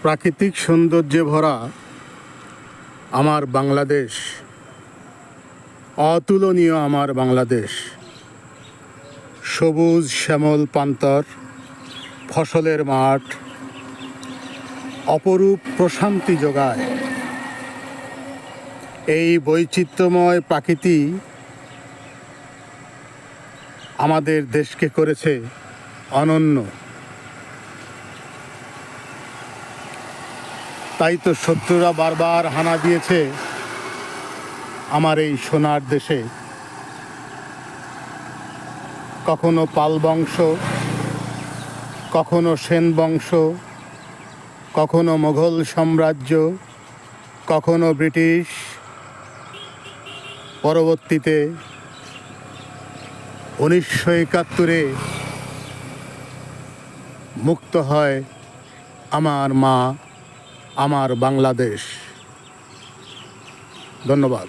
প্রাকৃতিক সৌন্দর্যে ভরা আমার বাংলাদেশ, অতুলনীয় আমার বাংলাদেশ। সবুজ শ্যামল প্রান্তর, ফসলের মাঠ, অপরূপ প্রশান্তি যোগায়। এই বৈচিত্র্যময় প্রকৃতি আমাদের দেশকে করেছে অনন্য। তাই তো শত্রুরা বারবার হানা দিয়েছে আমার এই সোনার দেশে। কখনো পাল বংশ, কখনো সেন বংশ, কখনো মোগল সাম্রাজ্য, কখনো ব্রিটিশ। পরবর্তীতে 1971-এ মুক্ত হয় আমার মা, আমার বাংলাদেশ। ধন্যবাদ।